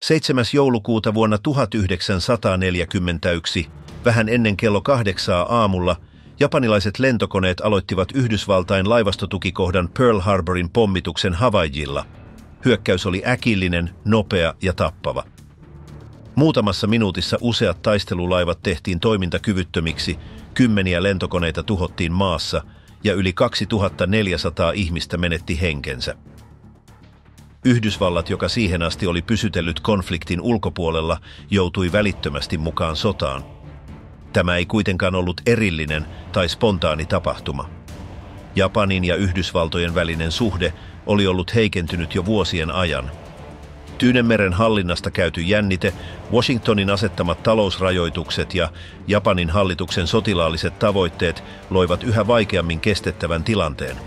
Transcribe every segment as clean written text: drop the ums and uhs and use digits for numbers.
7. joulukuuta vuonna 1941, vähän ennen kello 8 aamulla, japanilaiset lentokoneet aloittivat Yhdysvaltain laivastotukikohdan Pearl Harborin pommituksen Havaijilla. Hyökkäys oli äkillinen, nopea ja tappava. Muutamassa minuutissa useat taistelulaivat tehtiin toimintakyvyttömiksi, kymmeniä lentokoneita tuhottiin maassa ja yli 2400 ihmistä menetti henkensä. Yhdysvallat, joka siihen asti oli pysytellyt konfliktin ulkopuolella, joutui välittömästi mukaan sotaan. Tämä ei kuitenkaan ollut erillinen tai spontaani tapahtuma. Japanin ja Yhdysvaltojen välinen suhde oli ollut heikentynyt jo vuosien ajan. Tyynenmeren hallinnasta käyty jännite, Washingtonin asettamat talousrajoitukset ja Japanin hallituksen sotilaalliset tavoitteet loivat yhä vaikeammin kestettävän tilanteen.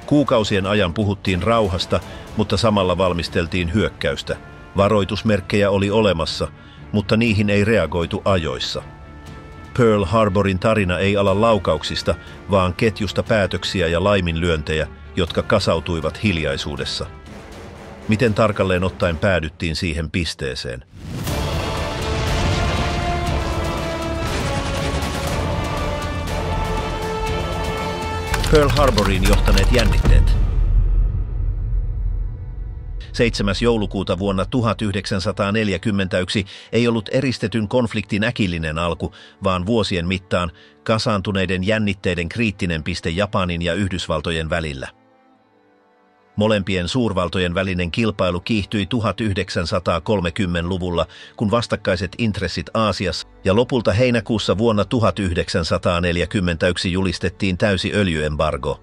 Kuukausien ajan puhuttiin rauhasta, mutta samalla valmisteltiin hyökkäystä. Varoitusmerkkejä oli olemassa, mutta niihin ei reagoitu ajoissa. Pearl Harborin tarina ei ala laukauksista, vaan ketjusta päätöksiä ja laiminlyöntejä, jotka kasautuivat hiljaisuudessa. Miten tarkalleen ottaen päädyttiin siihen pisteeseen? Pearl Harboriin johtaneet jännitteet. 7. joulukuuta vuonna 1941 ei ollut eristetyn konfliktin äkillinen alku, vaan vuosien mittaan kasaantuneiden jännitteiden kriittinen piste Japanin ja Yhdysvaltojen välillä. Molempien suurvaltojen välinen kilpailu kiihtyi 1930-luvulla, kun vastakkaiset intressit Aasiassa ja lopulta heinäkuussa vuonna 1941 julistettiin täysi öljyembargo.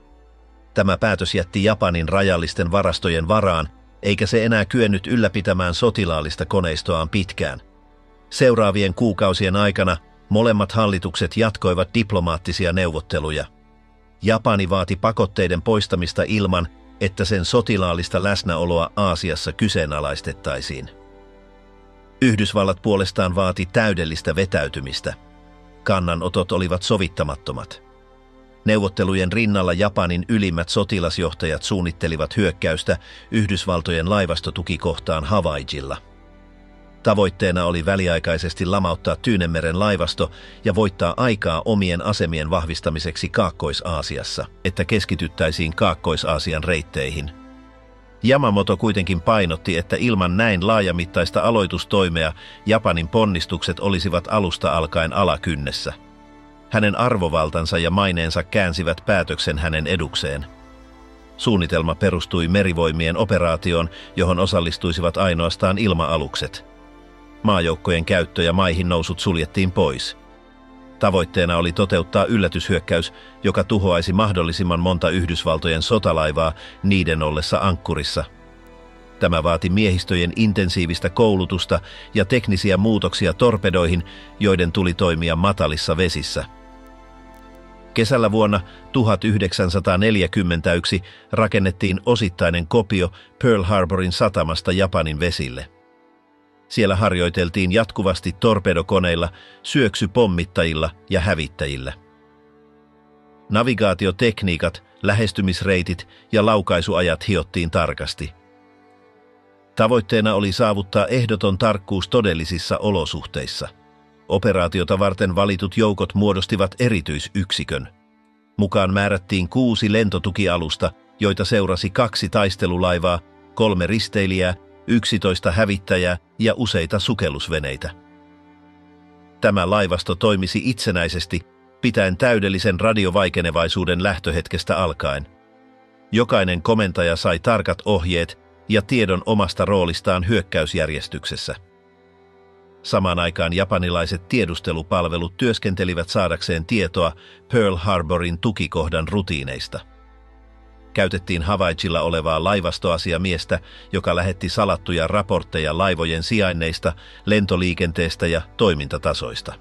Tämä päätös jätti Japanin rajallisten varastojen varaan, eikä se enää kyennyt ylläpitämään sotilaallista koneistoaan pitkään. Seuraavien kuukausien aikana molemmat hallitukset jatkoivat diplomaattisia neuvotteluja. Japani vaati pakotteiden poistamista ilman, että sen sotilaallista läsnäoloa Aasiassa kyseenalaistettaisiin. Yhdysvallat puolestaan vaati täydellistä vetäytymistä. Kannanotot olivat sovittamattomat. Neuvottelujen rinnalla Japanin ylimmät sotilasjohtajat suunnittelivat hyökkäystä Yhdysvaltojen laivastotukikohtaan Havaijilla. Tavoitteena oli väliaikaisesti lamauttaa Tyynenmeren laivasto ja voittaa aikaa omien asemien vahvistamiseksi Kaakkois-Aasiassa, että keskityttäisiin Kaakkois-Aasian reitteihin. Yamamoto kuitenkin painotti, että ilman näin laajamittaista aloitustoimea Japanin ponnistukset olisivat alusta alkaen alakynnessä. Hänen arvovaltansa ja maineensa käänsivät päätöksen hänen edukseen. Suunnitelma perustui merivoimien operaatioon, johon osallistuisivat ainoastaan ilma-alukset. Maajoukkojen käyttö ja maihin nousut suljettiin pois. Tavoitteena oli toteuttaa yllätyshyökkäys, joka tuhoaisi mahdollisimman monta Yhdysvaltojen sotalaivaa niiden ollessa ankkurissa. Tämä vaati miehistöjen intensiivistä koulutusta ja teknisiä muutoksia torpedoihin, joiden tuli toimia matalissa vesissä. Kesällä vuonna 1941 rakennettiin osittainen kopio Pearl Harborin satamasta Japanin vesille. Siellä harjoiteltiin jatkuvasti torpedokoneilla, syöksypommittajilla ja hävittäjillä. Navigaatiotekniikat, lähestymisreitit ja laukaisuajat hiottiin tarkasti. Tavoitteena oli saavuttaa ehdoton tarkkuus todellisissa olosuhteissa. Operaatiota varten valitut joukot muodostivat erityisyksikön. Mukaan määrättiin 6 lentotukialusta, joita seurasi 2 taistelulaivaa, 3 risteilijää, 11 hävittäjää ja useita sukellusveneitä. Tämä laivasto toimisi itsenäisesti, pitäen täydellisen radiovaikenevaisuuden lähtöhetkestä alkaen. Jokainen komentaja sai tarkat ohjeet ja tiedon omasta roolistaan hyökkäysjärjestyksessä. Samaan aikaan japanilaiset tiedustelupalvelut työskentelivät saadakseen tietoa Pearl Harborin tukikohdan rutiineista. Käytettiin Havaijilla olevaa laivastoasiamiestä, joka lähetti salattuja raportteja laivojen sijainneista, lentoliikenteestä ja toimintatasoista.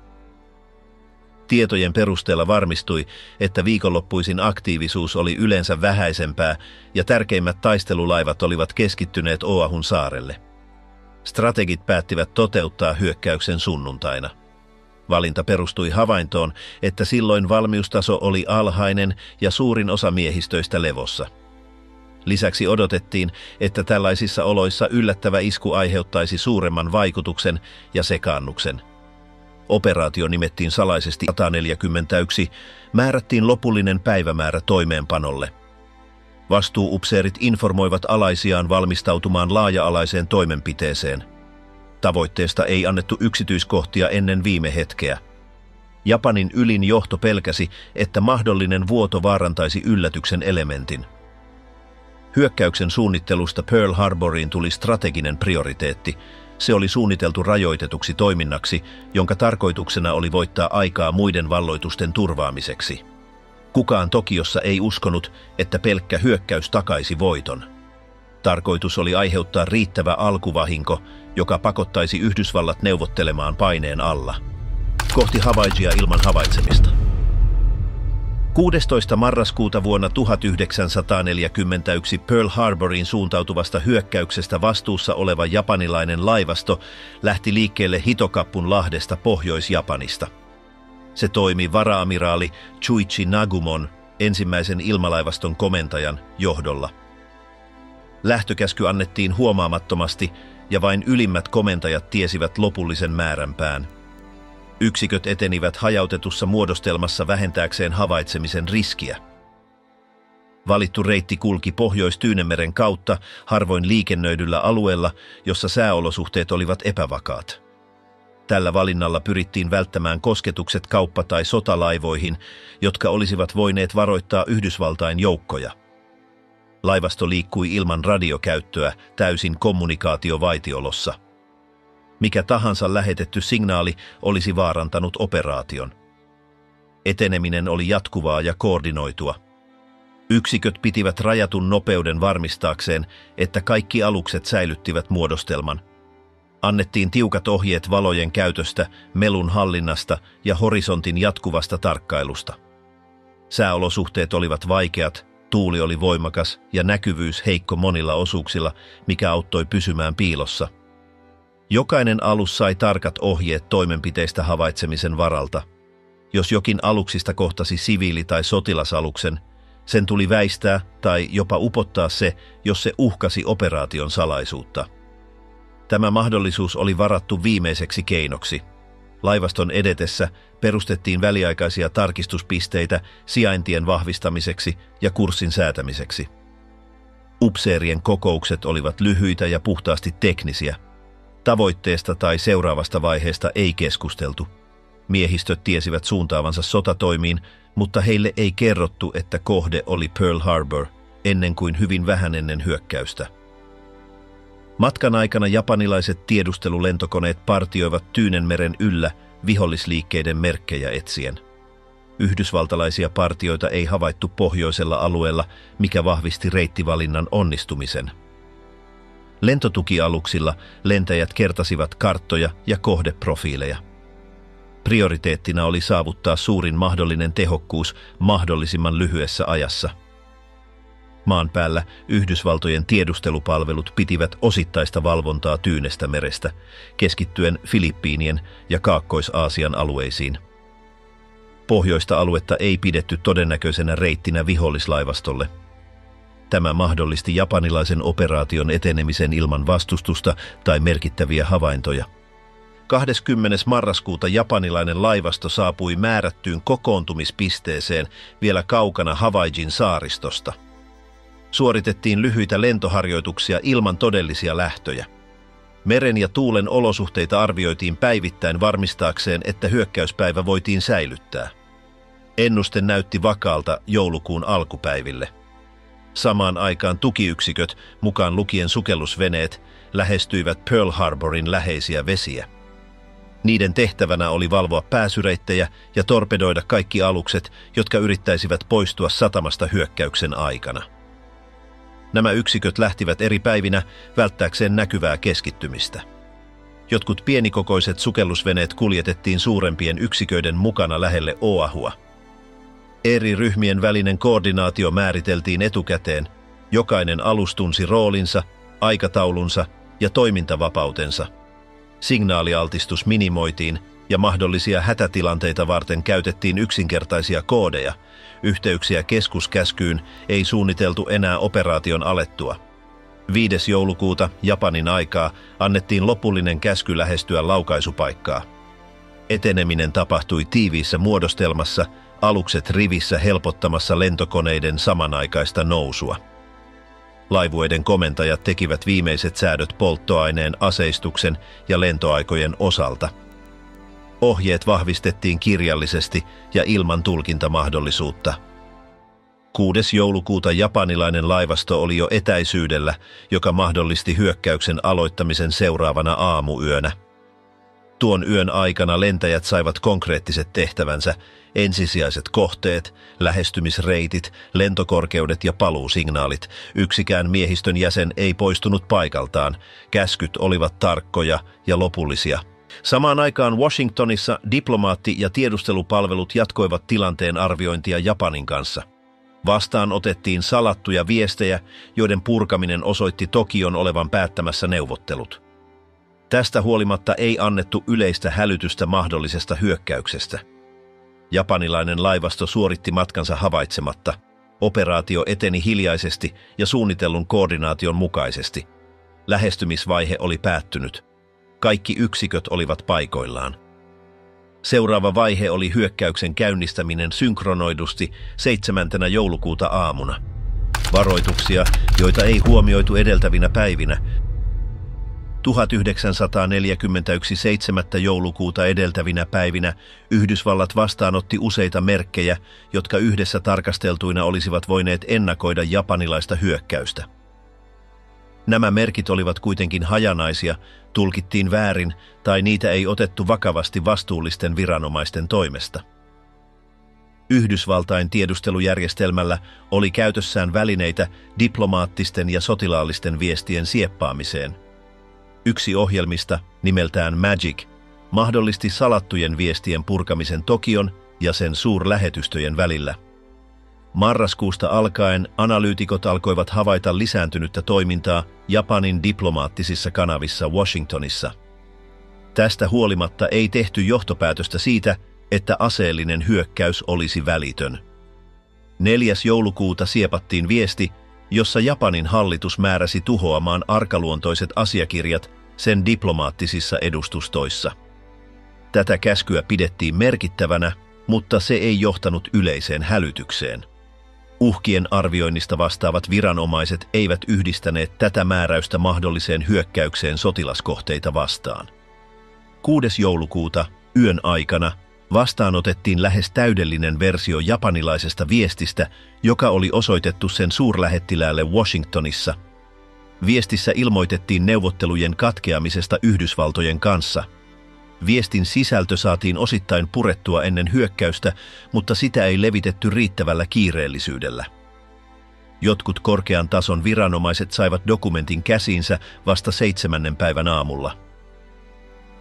Tietojen perusteella varmistui, että viikonloppuisin aktiivisuus oli yleensä vähäisempää ja tärkeimmät taistelulaivat olivat keskittyneet Oahun saarelle. Strategit päättivät toteuttaa hyökkäyksen sunnuntaina. Valinta perustui havaintoon, että silloin valmiustaso oli alhainen ja suurin osa miehistöistä levossa. Lisäksi odotettiin, että tällaisissa oloissa yllättävä isku aiheuttaisi suuremman vaikutuksen ja sekaannuksen. Operaatio nimettiin salaisesti 141, määrättiin lopullinen päivämäärä toimeenpanolle. Vastuuupseerit informoivat alaisiaan valmistautumaan laaja-alaiseen toimenpiteeseen. Tavoitteesta ei annettu yksityiskohtia ennen viime hetkeä. Japanin ylin johto pelkäsi, että mahdollinen vuoto vaarantaisi yllätyksen elementin. Hyökkäyksen suunnittelusta Pearl Harboriin tuli strateginen prioriteetti. Se oli suunniteltu rajoitetuksi toiminnaksi, jonka tarkoituksena oli voittaa aikaa muiden valloitusten turvaamiseksi. Kukaan Tokiossa ei uskonut, että pelkkä hyökkäys takaisi voiton. Tarkoitus oli aiheuttaa riittävä alkuvahinko, joka pakottaisi Yhdysvallat neuvottelemaan paineen alla. Kohti Havaijia ilman havaitsemista. 16. marraskuuta vuonna 1941 Pearl Harboriin suuntautuvasta hyökkäyksestä vastuussa oleva japanilainen laivasto lähti liikkeelle Hitokapun lahdesta Pohjois-Japanista. Se toimi vara-amiraali Chuichi Nagumon, ensimmäisen ilmalaivaston komentajan, johdolla. Lähtökäsky annettiin huomaamattomasti ja vain ylimmät komentajat tiesivät lopullisen määränpään. Yksiköt etenivät hajautetussa muodostelmassa vähentääkseen havaitsemisen riskiä. Valittu reitti kulki Pohjois-Tyynenmeren kautta harvoin liikennöidyllä alueella, jossa sääolosuhteet olivat epävakaat. Tällä valinnalla pyrittiin välttämään kosketukset kauppa- tai sotalaivoihin, jotka olisivat voineet varoittaa Yhdysvaltain joukkoja. Laivasto liikkui ilman radiokäyttöä täysin kommunikaatiovaitiolossa. Mikä tahansa lähetetty signaali olisi vaarantanut operaation. Eteneminen oli jatkuvaa ja koordinoitua. Yksiköt pitivät rajatun nopeuden varmistaakseen, että kaikki alukset säilyttivät muodostelman. Annettiin tiukat ohjeet valojen käytöstä, melun hallinnasta ja horisontin jatkuvasta tarkkailusta. Sääolosuhteet olivat vaikeat, tuuli oli voimakas ja näkyvyys heikko monilla osuuksilla, mikä auttoi pysymään piilossa. Jokainen alus sai tarkat ohjeet toimenpiteistä havaitsemisen varalta. Jos jokin aluksista kohtasi siviili- tai sotilasaluksen, sen tuli väistää tai jopa upottaa se, jos se uhkasi operaation salaisuutta. Tämä mahdollisuus oli varattu viimeiseksi keinoksi. Laivaston edetessä perustettiin väliaikaisia tarkistuspisteitä sijaintien vahvistamiseksi ja kurssin säätämiseksi. Upseerien kokoukset olivat lyhyitä ja puhtaasti teknisiä. Tavoitteesta tai seuraavasta vaiheesta ei keskusteltu. Miehistöt tiesivät suuntaavansa sotatoimiin, mutta heille ei kerrottu, että kohde oli Pearl Harbor ennen kuin hyvin vähän ennen hyökkäystä. Matkan aikana japanilaiset tiedustelulentokoneet partioivat Tyynenmeren yllä vihollisliikkeiden merkkejä etsien. Yhdysvaltalaisia partioita ei havaittu pohjoisella alueella, mikä vahvisti reittivalinnan onnistumisen. Lentotukialuksilla lentäjät kertasivat karttoja ja kohdeprofiileja. Prioriteettina oli saavuttaa suurin mahdollinen tehokkuus mahdollisimman lyhyessä ajassa. Maan päällä Yhdysvaltojen tiedustelupalvelut pitivät osittaista valvontaa Tyynestä merestä, keskittyen Filippiinien ja Kaakkois-Aasian alueisiin. Pohjoista aluetta ei pidetty todennäköisenä reittinä vihollislaivastolle. Tämä mahdollisti japanilaisen operaation etenemisen ilman vastustusta tai merkittäviä havaintoja. 20. marraskuuta japanilainen laivasto saapui määrättyyn kokoontumispisteeseen vielä kaukana Havaijin saaristosta. Suoritettiin lyhyitä lentoharjoituksia ilman todellisia lähtöjä. Meren ja tuulen olosuhteita arvioitiin päivittäin varmistaakseen, että hyökkäyspäivä voitiin säilyttää. Ennuste näytti vakaalta joulukuun alkupäiville. Samaan aikaan tukiyksiköt, mukaan lukien sukellusveneet, lähestyivät Pearl Harborin läheisiä vesiä. Niiden tehtävänä oli valvoa pääsyreittejä ja torpedoida kaikki alukset, jotka yrittäisivät poistua satamasta hyökkäyksen aikana. Nämä yksiköt lähtivät eri päivinä välttääkseen näkyvää keskittymistä. Jotkut pienikokoiset sukellusveneet kuljetettiin suurempien yksiköiden mukana lähelle Oahua. Eri ryhmien välinen koordinaatio määriteltiin etukäteen. Jokainen alus tunsi roolinsa, aikataulunsa ja toimintavapautensa. Signaalialtistus minimoitiin ja mahdollisia hätätilanteita varten käytettiin yksinkertaisia koodeja. Yhteyksiä keskuskäskyyn ei suunniteltu enää operaation alettua. 5. joulukuuta Japanin aikaa annettiin lopullinen käsky lähestyä laukaisupaikkaa. Eteneminen tapahtui tiiviissä muodostelmassa, alukset rivissä helpottamassa lentokoneiden samanaikaista nousua. Laivueiden komentajat tekivät viimeiset säädöt polttoaineen, aseistuksen ja lentoaikojen osalta. Ohjeet vahvistettiin kirjallisesti ja ilman tulkintamahdollisuutta. 6. joulukuuta japanilainen laivasto oli jo etäisyydellä, joka mahdollisti hyökkäyksen aloittamisen seuraavana aamuyönä. Tuon yön aikana lentäjät saivat konkreettiset tehtävänsä, ensisijaiset kohteet, lähestymisreitit, lentokorkeudet ja paluusignaalit. Yksikään miehistön jäsen ei poistunut paikaltaan. Käskyt olivat tarkkoja ja lopullisia. Samaan aikaan Washingtonissa diplomaatti- ja tiedustelupalvelut jatkoivat tilanteen arviointia Japanin kanssa. Vastaan otettiin salattuja viestejä, joiden purkaminen osoitti Tokion olevan päättämässä neuvottelut. Tästä huolimatta ei annettu yleistä hälytystä mahdollisesta hyökkäyksestä. Japanilainen laivasto suoritti matkansa havaitsematta. Operaatio eteni hiljaisesti ja suunnitellun koordinaation mukaisesti. Lähestymisvaihe oli päättynyt. Kaikki yksiköt olivat paikoillaan. Seuraava vaihe oli hyökkäyksen käynnistäminen synkronoidusti 7. joulukuuta aamuna. Varoituksia, joita ei huomioitu edeltävinä päivinä. 1941 7. joulukuuta edeltävinä päivinä Yhdysvallat vastaanotti useita merkkejä, jotka yhdessä tarkasteltuina olisivat voineet ennakoida japanilaista hyökkäystä. Nämä merkit olivat kuitenkin hajanaisia, tulkittiin väärin tai niitä ei otettu vakavasti vastuullisten viranomaisten toimesta. Yhdysvaltain tiedustelujärjestelmällä oli käytössään välineitä diplomaattisten ja sotilaallisten viestien sieppaamiseen. Yksi ohjelmista, nimeltään Magic, mahdollisti salattujen viestien purkamisen Tokion ja sen suurlähetystöjen välillä. Marraskuusta alkaen analyytikot alkoivat havaita lisääntynyttä toimintaa Japanin diplomaattisissa kanavissa Washingtonissa. Tästä huolimatta ei tehty johtopäätöstä siitä, että aseellinen hyökkäys olisi välitön. 4. joulukuuta siepattiin viesti, jossa Japanin hallitus määräsi tuhoamaan arkaluontoiset asiakirjat sen diplomaattisissa edustustoissa. Tätä käskyä pidettiin merkittävänä, mutta se ei johtanut yleiseen hälytykseen. Uhkien arvioinnista vastaavat viranomaiset eivät yhdistäneet tätä määräystä mahdolliseen hyökkäykseen sotilaskohteita vastaan. 6. joulukuuta yön aikana vastaanotettiin lähes täydellinen versio japanilaisesta viestistä, joka oli osoitettu sen suurlähettiläälle Washingtonissa. Viestissä ilmoitettiin neuvottelujen katkeamisesta Yhdysvaltojen kanssa. Viestin sisältö saatiin osittain purettua ennen hyökkäystä, mutta sitä ei levitetty riittävällä kiireellisyydellä. Jotkut korkean tason viranomaiset saivat dokumentin käsiinsä vasta 7. päivän aamulla.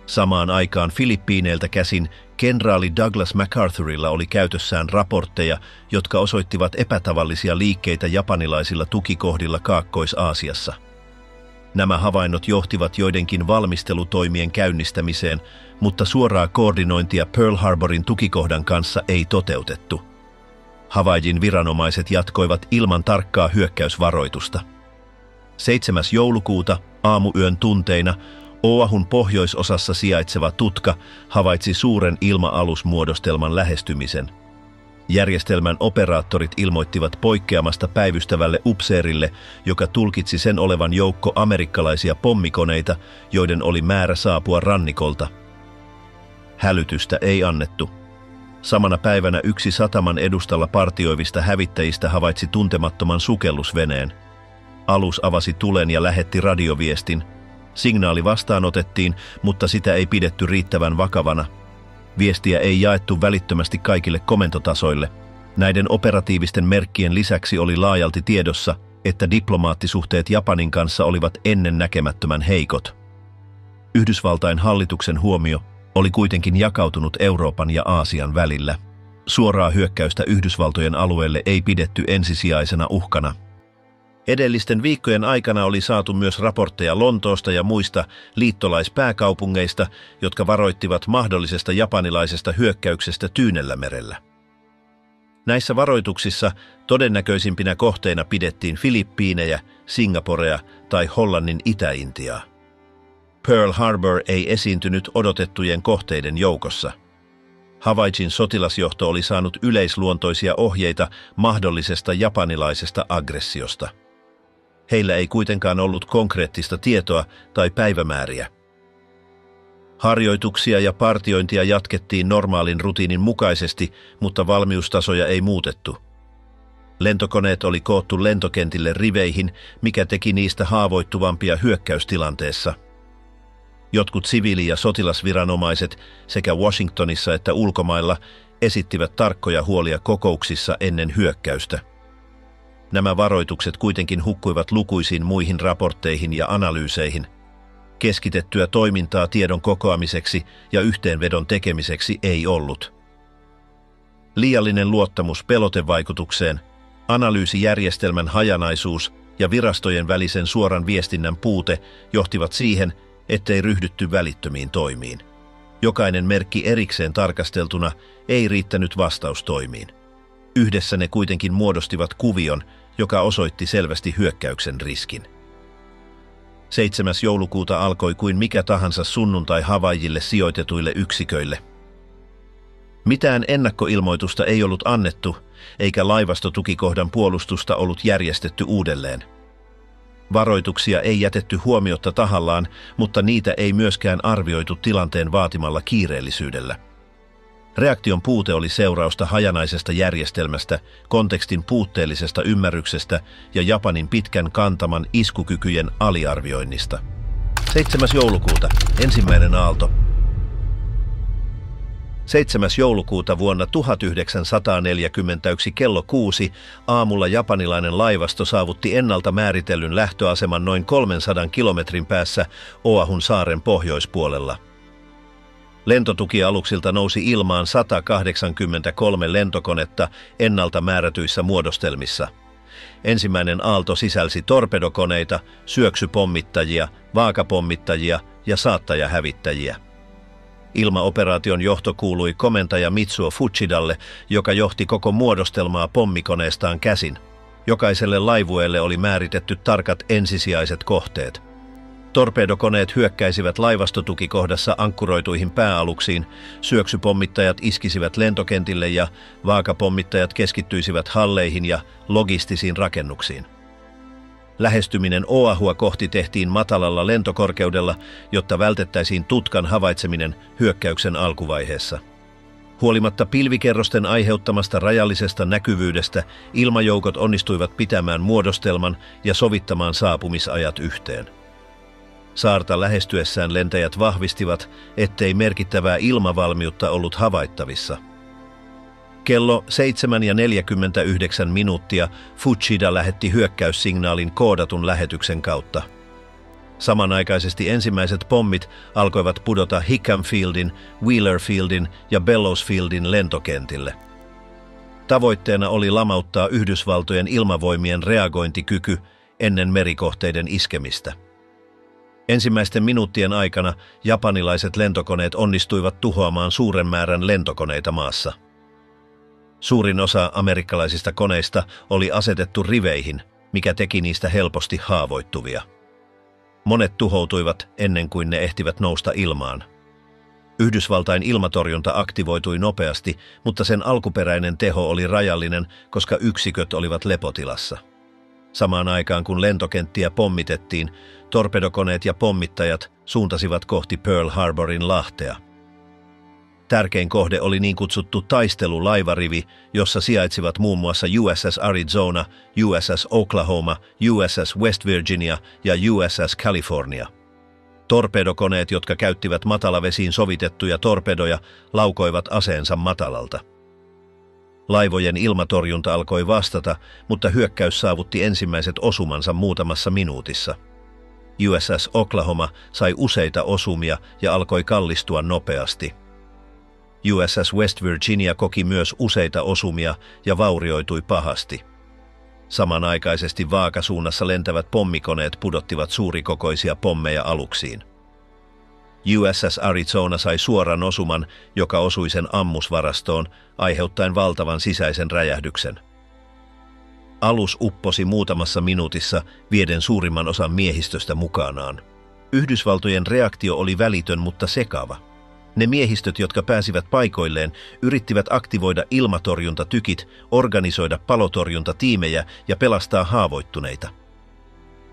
Samaan aikaan Filippiineiltä käsin kenraali Douglas MacArthurilla oli käytössään raportteja, jotka osoittivat epätavallisia liikkeitä japanilaisilla tukikohdilla Kaakkois-Aasiassa. Nämä havainnot johtivat joidenkin valmistelutoimien käynnistämiseen, mutta suoraa koordinointia Pearl Harborin tukikohdan kanssa ei toteutettu. Havaijin viranomaiset jatkoivat ilman tarkkaa hyökkäysvaroitusta. 7. joulukuuta aamuyön tunteina Oahun pohjoisosassa sijaitseva tutka havaitsi suuren ilma-alusmuodostelman lähestymisen. Järjestelmän operaattorit ilmoittivat poikkeamasta päivystävälle upseerille, joka tulkitsi sen olevan joukko amerikkalaisia pommikoneita, joiden oli määrä saapua rannikolta. Hälytystä ei annettu. Samana päivänä yksi sataman edustalla partioivista hävittäjistä havaitsi tuntemattoman sukellusveneen. Alus avasi tulen ja lähetti radioviestin. Signaali vastaanotettiin, mutta sitä ei pidetty riittävän vakavana. Viestiä ei jaettu välittömästi kaikille komentotasoille. Näiden operatiivisten merkkien lisäksi oli laajalti tiedossa, että diplomaattisuhteet Japanin kanssa olivat ennennäkemättömän heikot. Yhdysvaltain hallituksen huomio oli kuitenkin jakautunut Euroopan ja Aasian välillä. Suoraa hyökkäystä Yhdysvaltojen alueelle ei pidetty ensisijaisena uhkana. Edellisten viikkojen aikana oli saatu myös raportteja Lontoosta ja muista liittolaispääkaupungeista, jotka varoittivat mahdollisesta japanilaisesta hyökkäyksestä Tyynellämerellä. Näissä varoituksissa todennäköisimpinä kohteina pidettiin Filippiinejä, Singaporea tai Hollannin Itä-Intiaa. Pearl Harbor ei esiintynyt odotettujen kohteiden joukossa. Havaijin sotilasjohto oli saanut yleisluontoisia ohjeita mahdollisesta japanilaisesta aggressiosta. Heillä ei kuitenkaan ollut konkreettista tietoa tai päivämääriä. Harjoituksia ja partiointia jatkettiin normaalin rutiinin mukaisesti, mutta valmiustasoja ei muutettu. Lentokoneet oli koottu lentokentille riveihin, mikä teki niistä haavoittuvampia hyökkäystilanteessa. Jotkut siviili- ja sotilasviranomaiset sekä Washingtonissa että ulkomailla esittivät tarkkoja huolia kokouksissa ennen hyökkäystä. Nämä varoitukset kuitenkin hukkuivat lukuisiin muihin raportteihin ja analyyseihin. Keskitettyä toimintaa tiedon kokoamiseksi ja yhteenvedon tekemiseksi ei ollut. Liiallinen luottamus pelotevaikutukseen, analyysijärjestelmän hajanaisuus ja virastojen välisen suoran viestinnän puute johtivat siihen, ettei ryhdytty välittömiin toimiin. Jokainen merkki erikseen tarkasteltuna ei riittänyt vastaustoimiin. Yhdessä ne kuitenkin muodostivat kuvion, joka osoitti selvästi hyökkäyksen riskin. 7. joulukuuta alkoi kuin mikä tahansa sunnuntai Havaijille sijoitetuille yksiköille. Mitään ennakkoilmoitusta ei ollut annettu, eikä laivastotukikohdan puolustusta ollut järjestetty uudelleen. Varoituksia ei jätetty huomiotta tahallaan, mutta niitä ei myöskään arvioitu tilanteen vaatimalla kiireellisyydellä. Reaktion puute oli seurausta hajanaisesta järjestelmästä, kontekstin puutteellisesta ymmärryksestä ja Japanin pitkän kantaman iskukykyjen aliarvioinnista. 7. joulukuuta, ensimmäinen aalto. 7. joulukuuta vuonna 1941 kello 6 aamulla japanilainen laivasto saavutti ennalta määritellyn lähtöaseman noin 300 kilometrin päässä Oahun saaren pohjoispuolella. Lentotukialuksilta nousi ilmaan 183 lentokonetta ennalta määrätyissä muodostelmissa. Ensimmäinen aalto sisälsi torpedokoneita, syöksypommittajia, vaakapommittajia ja saattajahävittäjiä. Ilmaoperaation johto kuului komentaja Mitsuo Fuchidalle, joka johti koko muodostelmaa pommikoneestaan käsin. Jokaiselle laivueelle oli määritetty tarkat ensisijaiset kohteet. Torpedokoneet hyökkäisivät laivastotukikohdassa ankkuroituihin pääaluksiin, syöksypommittajat iskisivät lentokentille ja vaakapommittajat keskittyisivät halleihin ja logistisiin rakennuksiin. Lähestyminen Oahua kohti tehtiin matalalla lentokorkeudella, jotta vältettäisiin tutkan havaitseminen hyökkäyksen alkuvaiheessa. Huolimatta pilvikerrosten aiheuttamasta rajallisesta näkyvyydestä, ilmajoukot onnistuivat pitämään muodostelman ja sovittamaan saapumisajat yhteen. Saarta lähestyessään lentäjät vahvistivat, ettei merkittävää ilmavalmiutta ollut havaittavissa. Kello 7:49 Fuchida lähetti hyökkäyssignaalin koodatun lähetyksen kautta. Samanaikaisesti ensimmäiset pommit alkoivat pudota Hickhamfieldin, Wheelerfieldin ja Bellowsfieldin lentokentille. Tavoitteena oli lamauttaa Yhdysvaltojen ilmavoimien reagointikyky ennen merikohteiden iskemistä. Ensimmäisten minuuttien aikana japanilaiset lentokoneet onnistuivat tuhoamaan suuren määrän lentokoneita maassa. Suurin osa amerikkalaisista koneista oli asetettu riveihin, mikä teki niistä helposti haavoittuvia. Monet tuhoutuivat ennen kuin ne ehtivät nousta ilmaan. Yhdysvaltain ilmatorjunta aktivoitui nopeasti, mutta sen alkuperäinen teho oli rajallinen, koska yksiköt olivat lepotilassa. Samaan aikaan kun lentokenttiä pommitettiin, torpedokoneet ja pommittajat suuntasivat kohti Pearl Harborin lahtea. Tärkein kohde oli niin kutsuttu taistelulaivarivi, jossa sijaitsivat muun muassa USS Arizona, USS Oklahoma, USS West Virginia ja USS California. Torpedokoneet, jotka käyttivät matalavesiin sovitettuja torpedoja, laukoivat aseensa matalalta. Laivojen ilmatorjunta alkoi vastata, mutta hyökkäys saavutti ensimmäiset osumansa muutamassa minuutissa. USS Oklahoma sai useita osumia ja alkoi kallistua nopeasti. USS West Virginia koki myös useita osumia ja vaurioitui pahasti. Samanaikaisesti vaakasuunnassa lentävät pommikoneet pudottivat suurikokoisia pommeja aluksiin. USS Arizona sai suoran osuman, joka osui sen ammusvarastoon, aiheuttaen valtavan sisäisen räjähdyksen. Alus upposi muutamassa minuutissa, vieden suurimman osan miehistöstä mukanaan. Yhdysvaltojen reaktio oli välitön, mutta sekava. Ne miehistöt, jotka pääsivät paikoilleen, yrittivät aktivoida ilmatorjuntatykit, organisoida palotorjuntatiimejä ja pelastaa haavoittuneita.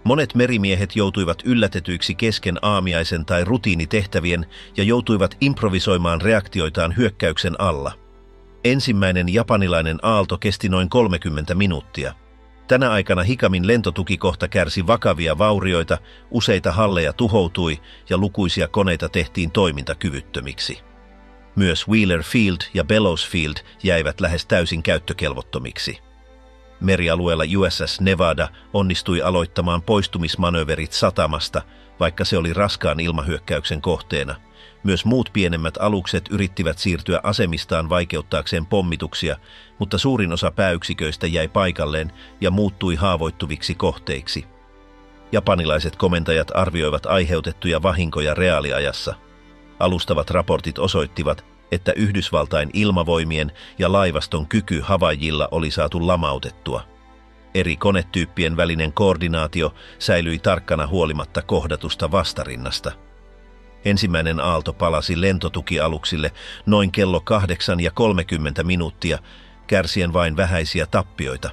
Monet merimiehet joutuivat yllätetyiksi kesken aamiaisen tai rutiinitehtävien ja joutuivat improvisoimaan reaktioitaan hyökkäyksen alla. Ensimmäinen japanilainen aalto kesti noin 30 minuuttia. Tänä aikana Hikamin lentotukikohta kärsi vakavia vaurioita, useita halleja tuhoutui ja lukuisia koneita tehtiin toimintakyvyttömiksi. Myös Wheeler Field ja Bellows Field jäivät lähes täysin käyttökelvottomiksi. Merialueella USS Nevada onnistui aloittamaan poistumismanööverit satamasta, vaikka se oli raskaan ilmahyökkäyksen kohteena. Myös muut pienemmät alukset yrittivät siirtyä asemistaan vaikeuttaakseen pommituksia, mutta suurin osa pääyksiköistä jäi paikalleen ja muuttui haavoittuviksi kohteiksi. Japanilaiset komentajat arvioivat aiheutettuja vahinkoja reaaliajassa. Alustavat raportit osoittivat, että Yhdysvaltain ilmavoimien ja laivaston kyky Havaijilla oli saatu lamautettua. Eri konetyyppien välinen koordinaatio säilyi tarkkana huolimatta kohdatusta vastarinnasta. Ensimmäinen aalto palasi lentotukialuksille noin kello 8:30, kärsien vain vähäisiä tappioita.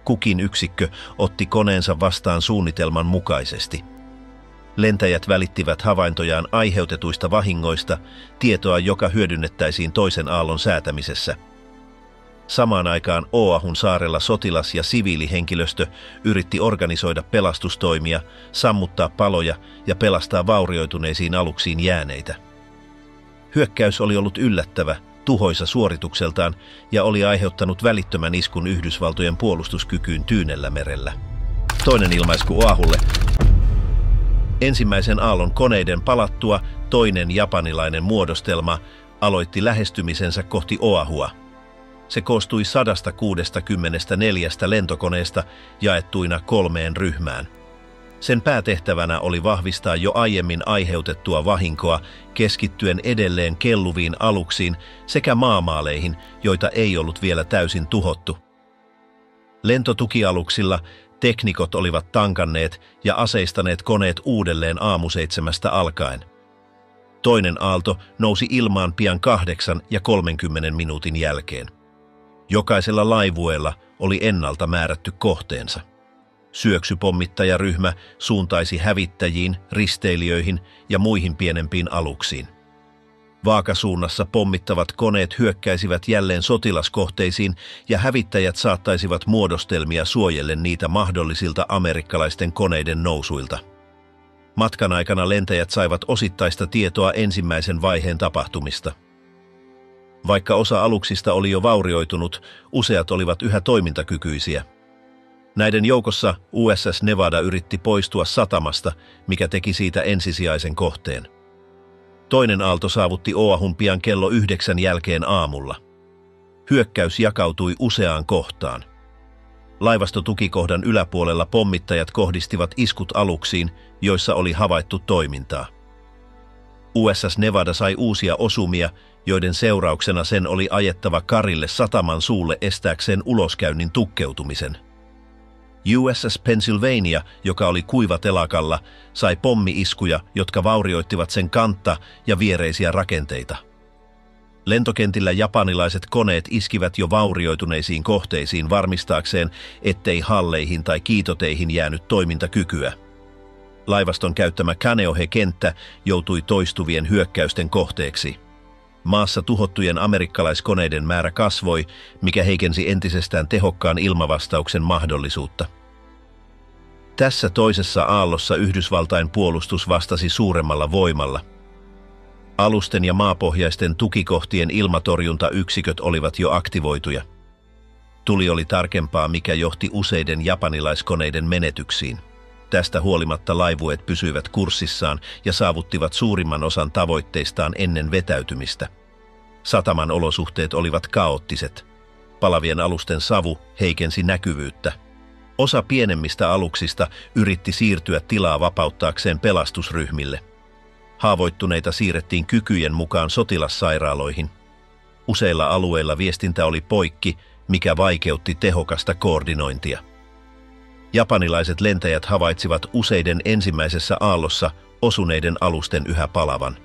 Kukin yksikkö otti koneensa vastaan suunnitelman mukaisesti. Lentäjät välittivät havaintojaan aiheutetuista vahingoista, tietoa joka hyödynnettäisiin toisen aallon säätämisessä. Samaan aikaan Oahun saarella sotilas- ja siviilihenkilöstö yritti organisoida pelastustoimia, sammuttaa paloja ja pelastaa vaurioituneisiin aluksiin jääneitä. Hyökkäys oli ollut yllättävä, tuhoisa suoritukseltaan ja oli aiheuttanut välittömän iskun Yhdysvaltojen puolustuskykyyn Tyynellämerellä. Toinen ilmaisku Oahulle. Ensimmäisen aallon koneiden palattua toinen japanilainen muodostelma aloitti lähestymisensä kohti Oahua. Se koostui 164 lentokoneesta jaettuina 3 ryhmään. Sen päätehtävänä oli vahvistaa jo aiemmin aiheutettua vahinkoa keskittyen edelleen kelluviin aluksiin sekä maamaaleihin, joita ei ollut vielä täysin tuhottu. Lentotukialuksilla teknikot olivat tankanneet ja aseistaneet koneet uudelleen aamu 7 alkaen. Toinen aalto nousi ilmaan pian 8:30 minuutin jälkeen. Jokaisella laivueella oli ennalta määrätty kohteensa. Syöksypommittajaryhmä suuntaisi hävittäjiin, risteilijöihin ja muihin pienempiin aluksiin. Vaakasuunnassa pommittavat koneet hyökkäisivät jälleen sotilaskohteisiin ja hävittäjät saattaisivat muodostelmia suojellen niitä mahdollisilta amerikkalaisten koneiden nousuilta. Matkan aikana lentäjät saivat osittaista tietoa ensimmäisen vaiheen tapahtumista. Vaikka osa aluksista oli jo vaurioitunut, useat olivat yhä toimintakykyisiä. Näiden joukossa USS Nevada yritti poistua satamasta, mikä teki siitä ensisijaisen kohteen. Toinen aalto saavutti Oahun pian kello 9 jälkeen aamulla. Hyökkäys jakautui useaan kohtaan. Laivastotukikohdan yläpuolella pommittajat kohdistivat iskut aluksiin, joissa oli havaittu toimintaa. USS Nevada sai uusia osumia, joiden seurauksena sen oli ajettava karille sataman suulle estääkseen uloskäynnin tukkeutumisen. USS Pennsylvania, joka oli kuivatelakalla, sai pommi-iskuja, jotka vaurioittivat sen kantta- ja viereisiä rakenteita. Lentokentillä japanilaiset koneet iskivät jo vaurioituneisiin kohteisiin varmistaakseen, ettei halleihin tai kiitoteihin jäänyt toimintakykyä. Laivaston käyttämä Kaneohe-kenttä joutui toistuvien hyökkäysten kohteeksi. Maassa tuhottujen amerikkalaiskoneiden määrä kasvoi, mikä heikensi entisestään tehokkaan ilmavastauksen mahdollisuutta. Tässä toisessa aallossa Yhdysvaltain puolustus vastasi suuremmalla voimalla. Alusten ja maapohjaisten tukikohtien ilmatorjuntayksiköt olivat jo aktivoituja. Tuli oli tarkempaa, mikä johti useiden japanilaiskoneiden menetyksiin. Tästä huolimatta laivueet pysyivät kurssissaan ja saavuttivat suurimman osan tavoitteistaan ennen vetäytymistä. Sataman olosuhteet olivat kaoottiset. Palavien alusten savu heikensi näkyvyyttä. Osa pienemmistä aluksista yritti siirtyä tilaa vapauttaakseen pelastusryhmille. Haavoittuneita siirrettiin kykyjen mukaan sotilassairaaloihin. Useilla alueilla viestintä oli poikki, mikä vaikeutti tehokasta koordinointia. Japanilaiset lentäjät havaitsivat useiden ensimmäisessä aallossa osuneiden alusten yhä palavan.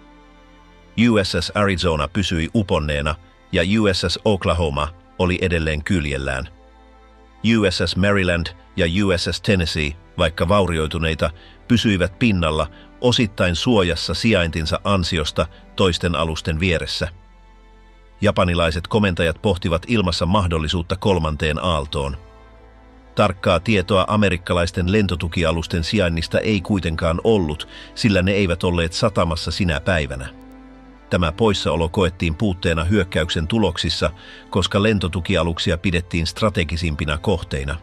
USS Arizona pysyi uponneena ja USS Oklahoma oli edelleen kyljellään. USS Maryland ja USS Tennessee, vaikka vaurioituneita, pysyivät pinnalla osittain suojassa sijaintinsa ansiosta toisten alusten vieressä. Japanilaiset komentajat pohtivat ilmassa mahdollisuutta kolmanteen aaltoon. Tarkkaa tietoa amerikkalaisten lentotukialusten sijainnista ei kuitenkaan ollut, sillä ne eivät olleet satamassa sinä päivänä. Tämä poissaolo koettiin puutteena hyökkäyksen tuloksissa, koska lentotukialuksia pidettiin strategisimpina kohteina.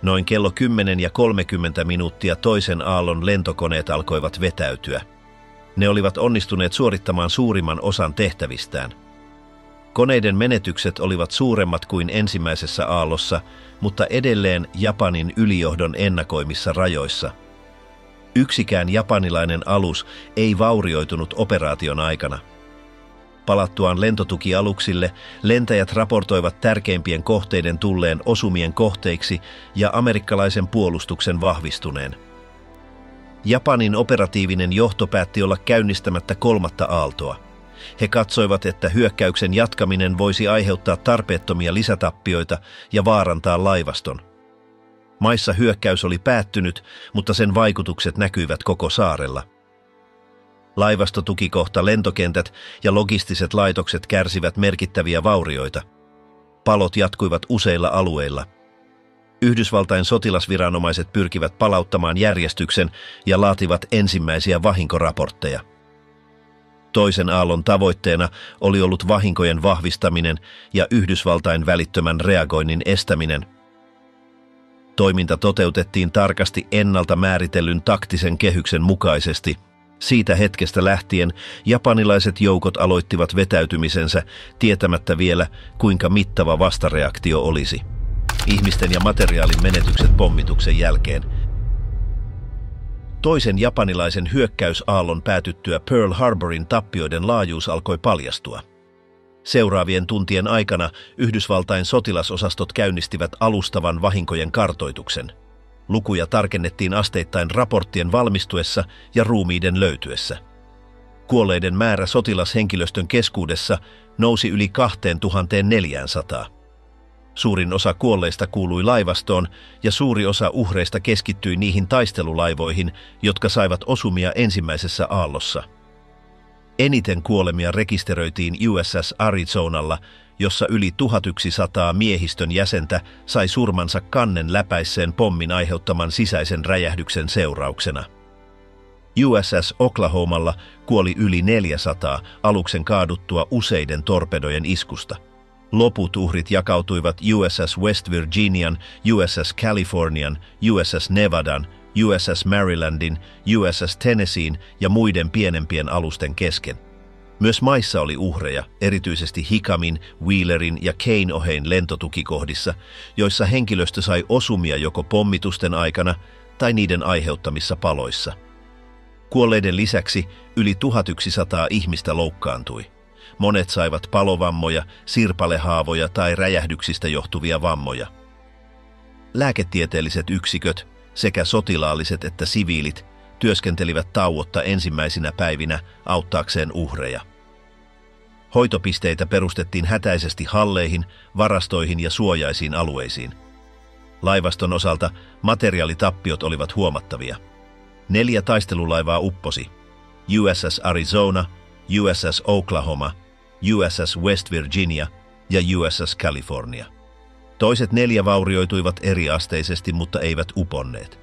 Noin kello 10:30 toisen aallon lentokoneet alkoivat vetäytyä. Ne olivat onnistuneet suorittamaan suurimman osan tehtävistään. Koneiden menetykset olivat suuremmat kuin ensimmäisessä aallossa, mutta edelleen Japanin ylijohdon ennakoimissa rajoissa. Yksikään japanilainen alus ei vaurioitunut operaation aikana. Palattuaan lentotukialuksille lentäjät raportoivat tärkeimpien kohteiden tulleen osumien kohteiksi ja amerikkalaisen puolustuksen vahvistuneen. Japanin operatiivinen johto päätti olla käynnistämättä kolmatta aaltoa. He katsoivat, että hyökkäyksen jatkaminen voisi aiheuttaa tarpeettomia lisätappioita ja vaarantaa laivaston. Maissa hyökkäys oli päättynyt, mutta sen vaikutukset näkyivät koko saarella. Laivastotukikohta, lentokentät ja logistiset laitokset kärsivät merkittäviä vaurioita. Palot jatkuivat useilla alueilla. Yhdysvaltain sotilasviranomaiset pyrkivät palauttamaan järjestyksen ja laativat ensimmäisiä vahinkoraportteja. Toisen aallon tavoitteena oli ollut vahinkojen vahvistaminen ja Yhdysvaltain välittömän reagoinnin estäminen. Toiminta toteutettiin tarkasti ennalta määritellyn taktisen kehyksen mukaisesti. Siitä hetkestä lähtien japanilaiset joukot aloittivat vetäytymisensä tietämättä vielä, kuinka mittava vastareaktio olisi. Ihmisten ja materiaalin menetykset pommituksen jälkeen. Toisen japanilaisen hyökkäysaallon päätyttyä Pearl Harborin tappioiden laajuus alkoi paljastua. Seuraavien tuntien aikana Yhdysvaltain sotilasosastot käynnistivät alustavan vahinkojen kartoituksen. Lukuja tarkennettiin asteittain raporttien valmistuessa ja ruumiiden löytyessä. Kuolleiden määrä sotilashenkilöstön keskuudessa nousi yli 2400. Suurin osa kuolleista kuului laivastoon ja suuri osa uhreista keskittyi niihin taistelulaivoihin, jotka saivat osumia ensimmäisessä aallossa. Eniten kuolemia rekisteröitiin USS Arizonalla, jossa yli 1100 miehistön jäsentä sai surmansa kannen läpäisseen pommin aiheuttaman sisäisen räjähdyksen seurauksena. USS Oklahomalla kuoli yli 400 aluksen kaaduttua useiden torpedojen iskusta. Loput uhrit jakautuivat USS West Virginian, USS Californian, USS Nevadan, USS Marylandin, USS Tennesseein ja muiden pienempien alusten kesken. Myös maissa oli uhreja, erityisesti Hickamin, Wheelerin ja Keinohein lentotukikohdissa, joissa henkilöstö sai osumia joko pommitusten aikana tai niiden aiheuttamissa paloissa. Kuolleiden lisäksi yli 1100 ihmistä loukkaantui. Monet saivat palovammoja, sirpalehaavoja tai räjähdyksistä johtuvia vammoja. Lääketieteelliset yksiköt, sekä sotilaalliset että siviilit, työskentelivät tauotta ensimmäisinä päivinä auttaakseen uhreja. Hoitopisteitä perustettiin hätäisesti halleihin, varastoihin ja suojaisiin alueisiin. Laivaston osalta materiaalitappiot olivat huomattavia. 4 taistelulaivaa upposi: USS Arizona, USS Oklahoma, USS West Virginia ja USS California. Toiset 4 vaurioituivat eriasteisesti, mutta eivät uponneet.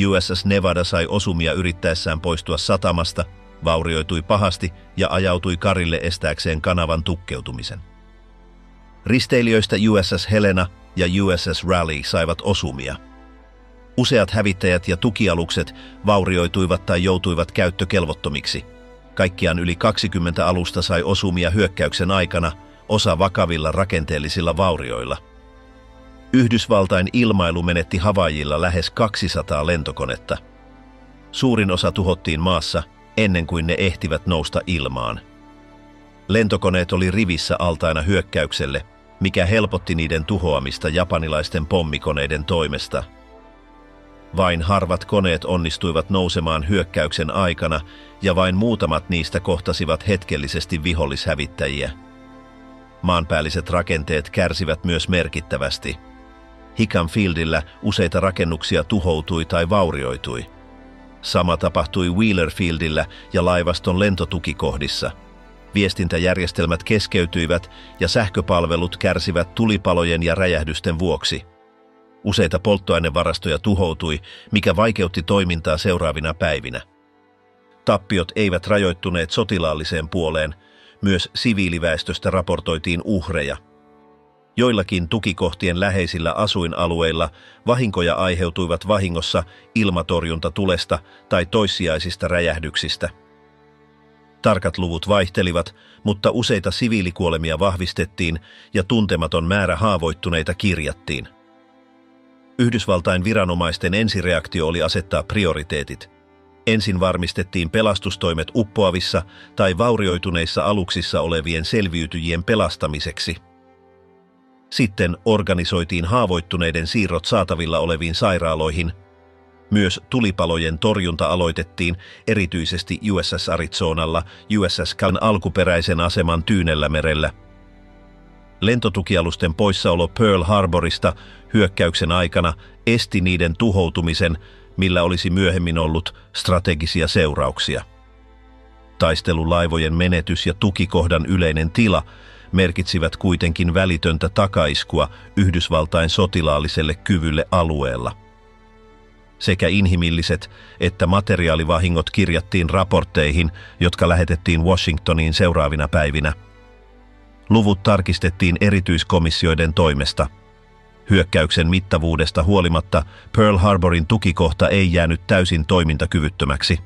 USS Nevada sai osumia yrittäessään poistua satamasta, vaurioitui pahasti ja ajautui karille estääkseen kanavan tukkeutumisen. Risteilijöistä USS Helena ja USS Raleigh saivat osumia. Useat hävittäjät ja tukialukset vaurioituivat tai joutuivat käyttökelvottomiksi. Kaikkiaan yli 20 alusta sai osumia hyökkäyksen aikana, osa vakavilla rakenteellisilla vaurioilla. Yhdysvaltain ilmailu menetti Havaijilla lähes 200 lentokonetta. Suurin osa tuhottiin maassa ennen kuin ne ehtivät nousta ilmaan. Lentokoneet oli rivissä altaina hyökkäykselle, mikä helpotti niiden tuhoamista japanilaisten pommikoneiden toimesta. Vain harvat koneet onnistuivat nousemaan hyökkäyksen aikana ja vain muutamat niistä kohtasivat hetkellisesti vihollishävittäjiä. Maanpäälliset rakenteet kärsivät myös merkittävästi. Hickam Fieldillä useita rakennuksia tuhoutui tai vaurioitui. Sama tapahtui Wheeler Fieldillä ja laivaston lentotukikohdissa. Viestintäjärjestelmät keskeytyivät ja sähköpalvelut kärsivät tulipalojen ja räjähdysten vuoksi. Useita polttoainevarastoja tuhoutui, mikä vaikeutti toimintaa seuraavina päivinä. Tappiot eivät rajoittuneet sotilaalliseen puoleen, myös siviiliväestöstä raportoitiin uhreja. Joillakin tukikohtien läheisillä asuinalueilla vahinkoja aiheutuivat vahingossa ilmatorjuntatulesta tai toissijaisista räjähdyksistä. Tarkat luvut vaihtelivat, mutta useita siviilikuolemia vahvistettiin ja tuntematon määrä haavoittuneita kirjattiin. Yhdysvaltain viranomaisten ensireaktio oli asettaa prioriteetit. Ensin varmistettiin pelastustoimet uppoavissa tai vaurioituneissa aluksissa olevien selviytyjien pelastamiseksi. Sitten organisoitiin haavoittuneiden siirrot saatavilla oleviin sairaaloihin. Myös tulipalojen torjunta aloitettiin, erityisesti USS Arizonalla, USS Caln alkuperäisen aseman Tyynellämerellä. Lentotukialusten poissaolo Pearl Harborista hyökkäyksen aikana esti niiden tuhoutumisen, millä olisi myöhemmin ollut strategisia seurauksia. Taistelulaivojen menetys ja tukikohdan yleinen tila merkitsivät kuitenkin välitöntä takaiskua Yhdysvaltain sotilaalliselle kyvylle alueella. Sekä inhimilliset että materiaalivahingot kirjattiin raportteihin, jotka lähetettiin Washingtoniin seuraavina päivinä. Luvut tarkistettiin erityiskomissioiden toimesta. Hyökkäyksen mittavuudesta huolimatta Pearl Harborin tukikohta ei jäänyt täysin toimintakyvyttömäksi.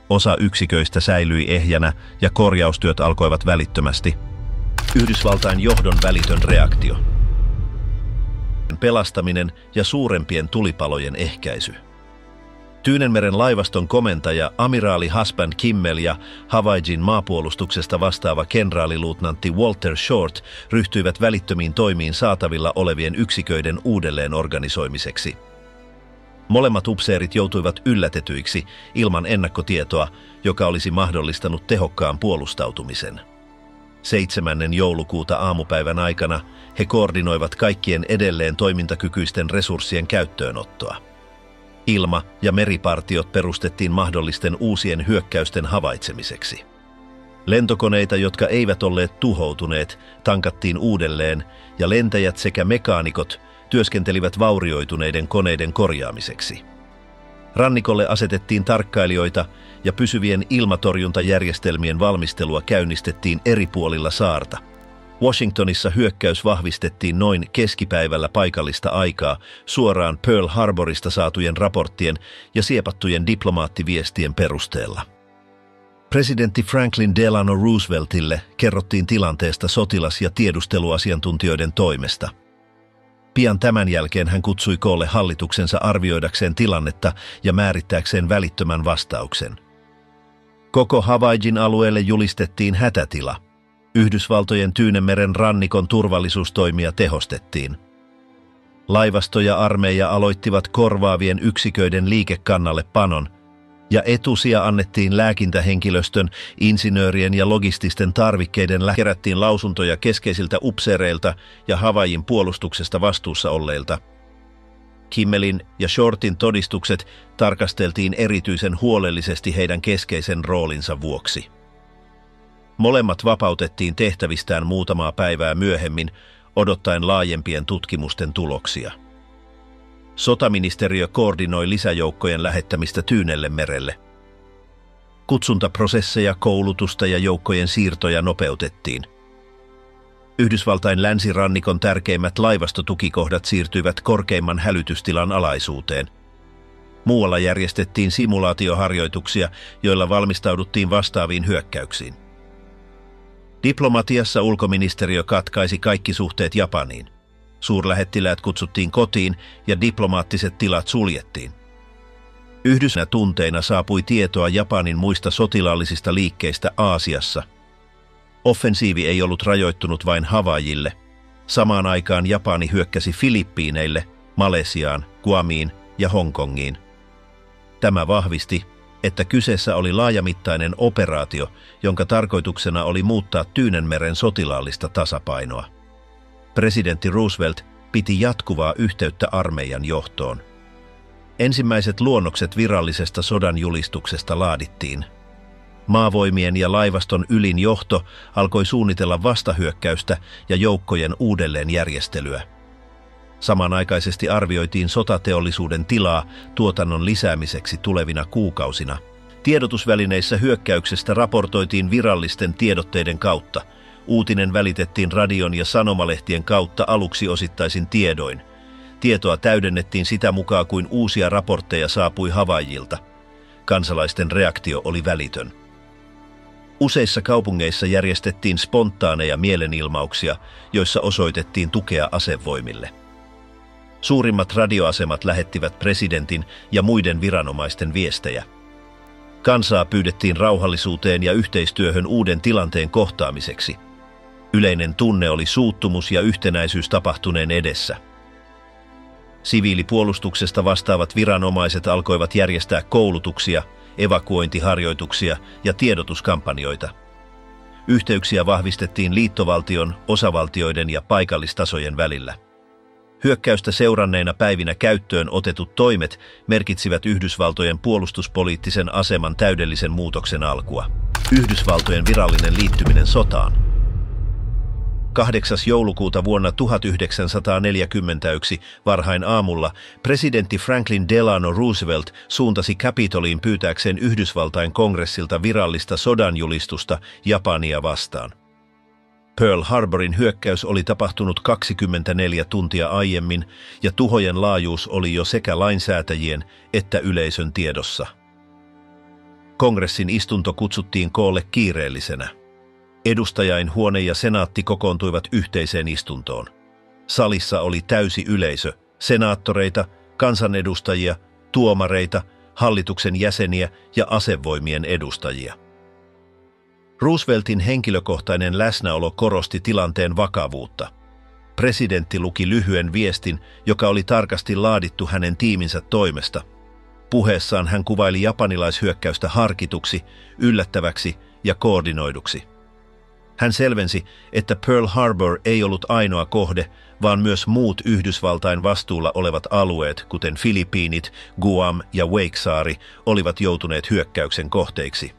Osa yksiköistä säilyi ehjänä ja korjaustyöt alkoivat välittömästi. Yhdysvaltain johdon välitön reaktio. Pelastaminen ja suurempien tulipalojen ehkäisy. Tyynenmeren laivaston komentaja amiraali Husband Kimmel ja Havaijin maapuolustuksesta vastaava kenraaliluutnantti Walter Short ryhtyivät välittömiin toimiin saatavilla olevien yksiköiden uudelleenorganisoimiseksi. Molemmat upseerit joutuivat yllätetyiksi ilman ennakkotietoa, joka olisi mahdollistanut tehokkaan puolustautumisen. 7. joulukuuta aamupäivän aikana he koordinoivat kaikkien edelleen toimintakykyisten resurssien käyttöönottoa. Ilma- ja meripartiot perustettiin mahdollisten uusien hyökkäysten havaitsemiseksi. Lentokoneita, jotka eivät olleet tuhoutuneet, tankattiin uudelleen ja lentäjät sekä mekaanikot työskentelivät vaurioituneiden koneiden korjaamiseksi. Rannikolle asetettiin tarkkailijoita ja pysyvien ilmatorjuntajärjestelmien valmistelua käynnistettiin eri puolilla saarta. Washingtonissa hyökkäys vahvistettiin noin keskipäivällä paikallista aikaa suoraan Pearl Harborista saatujen raporttien ja siepattujen diplomaattiviestien perusteella. Presidentti Franklin Delano Rooseveltille kerrottiin tilanteesta sotilas- ja tiedusteluasiantuntijoiden toimesta. Pian tämän jälkeen hän kutsui koolle hallituksensa arvioidakseen tilannetta ja määrittääkseen välittömän vastauksen. Koko Havaijin alueelle julistettiin hätätila. Yhdysvaltojen Tyynenmeren rannikon turvallisuustoimia tehostettiin. Laivasto ja armeija aloittivat korvaavien yksiköiden liikekannallepanon, ja etusija annettiin lääkintähenkilöstön, insinöörien ja logististen tarvikkeiden kerättiin lausuntoja keskeisiltä upseereilta ja Havaijin puolustuksesta vastuussa olleilta. Kimmelin ja Shortin todistukset tarkasteltiin erityisen huolellisesti heidän keskeisen roolinsa vuoksi. Molemmat vapautettiin tehtävistään muutamaa päivää myöhemmin, odottaen laajempien tutkimusten tuloksia. Sotaministeriö koordinoi lisäjoukkojen lähettämistä Tyynellemerelle. Kutsuntaprosesseja, koulutusta ja joukkojen siirtoja nopeutettiin. Yhdysvaltain länsirannikon tärkeimmät laivastotukikohdat siirtyivät korkeimman hälytystilan alaisuuteen. Muualla järjestettiin simulaatioharjoituksia, joilla valmistauduttiin vastaaviin hyökkäyksiin. Diplomatiassa ulkoministeriö katkaisi kaikki suhteet Japaniin. Suurlähettiläät kutsuttiin kotiin ja diplomaattiset tilat suljettiin. Yhdysvaltojen tunteina saapui tietoa Japanin muista sotilaallisista liikkeistä Aasiassa. Offensiivi ei ollut rajoittunut vain Havaijille. Samaan aikaan Japani hyökkäsi Filippiineille, Malesiaan, Guamiin ja Hongkongiin. Tämä vahvisti, että kyseessä oli laajamittainen operaatio, jonka tarkoituksena oli muuttaa Tyynenmeren sotilaallista tasapainoa. Presidentti Roosevelt piti jatkuvaa yhteyttä armeijan johtoon. Ensimmäiset luonnokset virallisesta sodan julistuksesta laadittiin. Maavoimien ja laivaston ylin johto alkoi suunnitella vastahyökkäystä ja joukkojen uudelleenjärjestelyä. Samanaikaisesti arvioitiin sotateollisuuden tilaa tuotannon lisäämiseksi tulevina kuukausina. Tiedotusvälineissä hyökkäyksestä raportoitiin virallisten tiedotteiden kautta. Uutinen välitettiin radion ja sanomalehtien kautta aluksi osittaisin tiedoin. Tietoa täydennettiin sitä mukaan kuin uusia raportteja saapui Havaijilta. Kansalaisten reaktio oli välitön. Useissa kaupungeissa järjestettiin spontaaneja mielenilmauksia, joissa osoitettiin tukea asevoimille. Suurimmat radioasemat lähettivät presidentin ja muiden viranomaisten viestejä. Kansaa pyydettiin rauhallisuuteen ja yhteistyöhön uuden tilanteen kohtaamiseksi. Yleinen tunne oli suuttumus ja yhtenäisyys tapahtuneen edessä. Siviilipuolustuksesta vastaavat viranomaiset alkoivat järjestää koulutuksia, evakuointiharjoituksia ja tiedotuskampanjoita. Yhteyksiä vahvistettiin liittovaltion, osavaltioiden ja paikallistasojen välillä. Hyökkäystä seuranneina päivinä käyttöön otetut toimet merkitsivät Yhdysvaltojen puolustuspoliittisen aseman täydellisen muutoksen alkua. Yhdysvaltojen virallinen liittyminen sotaan. 8. joulukuuta vuonna 1941 varhain aamulla presidentti Franklin Delano Roosevelt suuntasi Capitoliin pyytääkseen Yhdysvaltain kongressilta virallista sodanjulistusta Japania vastaan. Pearl Harborin hyökkäys oli tapahtunut 24 tuntia aiemmin ja tuhojen laajuus oli jo sekä lainsäätäjien että yleisön tiedossa. Kongressin istunto kutsuttiin koolle kiireellisenä. Edustajainhuone ja senaatti kokoontuivat yhteiseen istuntoon. Salissa oli täysi yleisö, senaattoreita, kansanedustajia, tuomareita, hallituksen jäseniä ja asevoimien edustajia. Rooseveltin henkilökohtainen läsnäolo korosti tilanteen vakavuutta. Presidentti luki lyhyen viestin, joka oli tarkasti laadittu hänen tiiminsä toimesta. Puheessaan hän kuvaili japanilaishyökkäystä harkituksi, yllättäväksi ja koordinoiduksi. Hän selvensi, että Pearl Harbor ei ollut ainoa kohde, vaan myös muut Yhdysvaltain vastuulla olevat alueet, kuten Filippiinit, Guam ja Wake-saari, olivat joutuneet hyökkäyksen kohteiksi.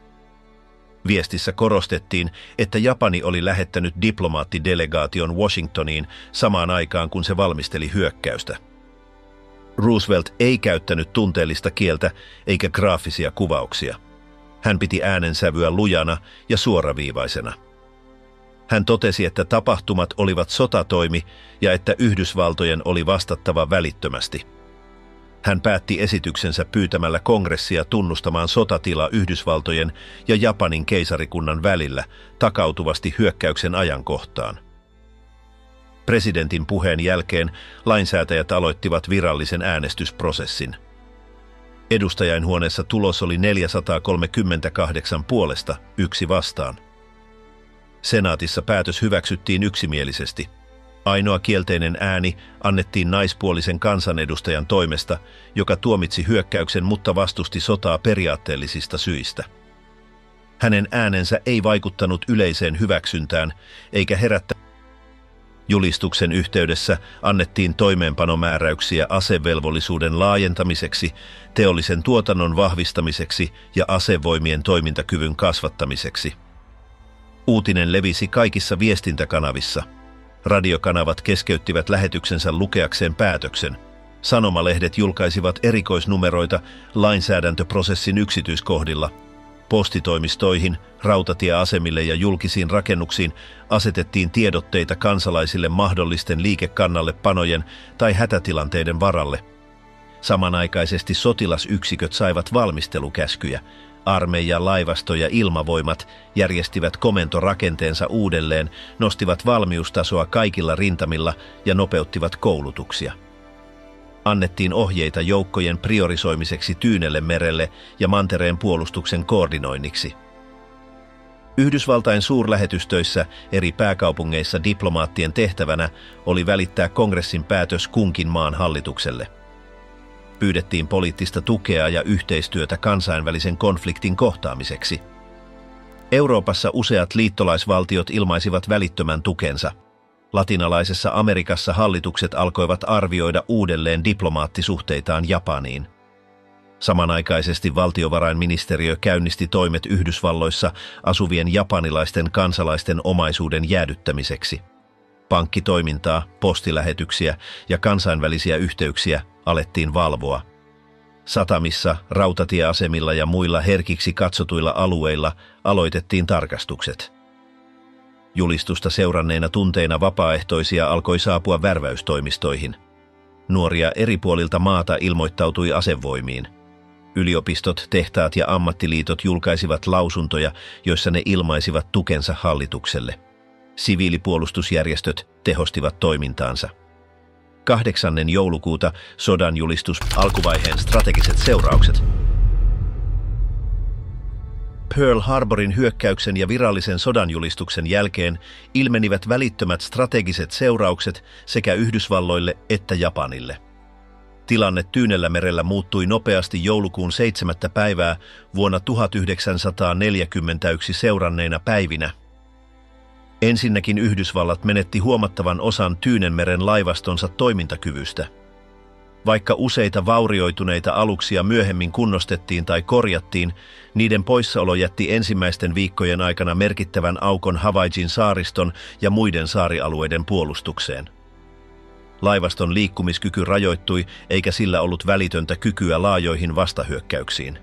Viestissä korostettiin, että Japani oli lähettänyt diplomaattidelegaation Washingtoniin samaan aikaan, kun se valmisteli hyökkäystä. Roosevelt ei käyttänyt tunteellista kieltä eikä graafisia kuvauksia. Hän piti äänensävyä lujana ja suoraviivaisena. Hän totesi, että tapahtumat olivat sotatoimi ja että Yhdysvaltojen oli vastattava välittömästi. Hän päätti esityksensä pyytämällä kongressia tunnustamaan sotatila Yhdysvaltojen ja Japanin keisarikunnan välillä takautuvasti hyökkäyksen ajankohtaan. Presidentin puheen jälkeen lainsäätäjät aloittivat virallisen äänestysprosessin. Edustajainhuoneessa tulos oli 438 puolesta, 1 vastaan. Senaatissa päätös hyväksyttiin yksimielisesti. Ainoa kielteinen ääni annettiin naispuolisen kansanedustajan toimesta, joka tuomitsi hyökkäyksen, mutta vastusti sotaa periaatteellisista syistä. Hänen äänensä ei vaikuttanut yleiseen hyväksyntään eikä herättänyt. Julistuksen yhteydessä annettiin toimeenpanomääräyksiä asevelvollisuuden laajentamiseksi, teollisen tuotannon vahvistamiseksi ja asevoimien toimintakyvyn kasvattamiseksi. Uutinen levisi kaikissa viestintäkanavissa. Radiokanavat keskeyttivät lähetyksensä lukeakseen päätöksen. Sanomalehdet julkaisivat erikoisnumeroita lainsäädäntöprosessin yksityiskohdilla. Postitoimistoihin, rautatieasemille ja julkisiin rakennuksiin asetettiin tiedotteita kansalaisille mahdollisten liikekannallepanojen tai hätätilanteiden varalle. Samanaikaisesti sotilasyksiköt saivat valmistelukäskyjä. Armeija, laivasto ja ilmavoimat järjestivät komentorakenteensa uudelleen, nostivat valmiustasoa kaikilla rintamilla ja nopeuttivat koulutuksia. Annettiin ohjeita joukkojen priorisoimiseksi Tyynelle merelle ja mantereen puolustuksen koordinoinniksi. Yhdysvaltain suurlähetystöissä eri pääkaupungeissa diplomaattien tehtävänä oli välittää kongressin päätös kunkin maan hallitukselle. Pyydettiin poliittista tukea ja yhteistyötä kansainvälisen konfliktin kohtaamiseksi. Euroopassa useat liittolaisvaltiot ilmaisivat välittömän tukensa. Latinalaisessa Amerikassa hallitukset alkoivat arvioida uudelleen diplomaattisuhteitaan Japaniin. Samanaikaisesti valtiovarainministeriö käynnisti toimet Yhdysvalloissa asuvien japanilaisten kansalaisten omaisuuden jäädyttämiseksi. Pankkitoimintaa, postilähetyksiä ja kansainvälisiä yhteyksiä alettiin valvoa. Satamissa, rautatieasemilla ja muilla herkiksi katsotuilla alueilla aloitettiin tarkastukset. Julistusta seuranneina tunteina vapaaehtoisia alkoi saapua värväystoimistoihin. Nuoria eri puolilta maata ilmoittautui asevoimiin. Yliopistot, tehtaat ja ammattiliitot julkaisivat lausuntoja, joissa ne ilmaisivat tukensa hallitukselle. Siviilipuolustusjärjestöt tehostivat toimintaansa. 8. joulukuuta sodan julistus, alkuvaiheen strategiset seuraukset. Pearl Harborin hyökkäyksen ja virallisen sodanjulistuksen jälkeen ilmenivät välittömät strategiset seuraukset sekä Yhdysvalloille että Japanille. Tilanne Tyynellämerellä muuttui nopeasti joulukuun 7. päivää vuonna 1941 seuranneina päivinä. Ensinnäkin Yhdysvallat menetti huomattavan osan Tyynenmeren laivastonsa toimintakyvystä. Vaikka useita vaurioituneita aluksia myöhemmin kunnostettiin tai korjattiin, niiden poissaolo jätti ensimmäisten viikkojen aikana merkittävän aukon Havaijin saariston ja muiden saarialueiden puolustukseen. Laivaston liikkumiskyky rajoittui, eikä sillä ollut välitöntä kykyä laajoihin vastahyökkäyksiin.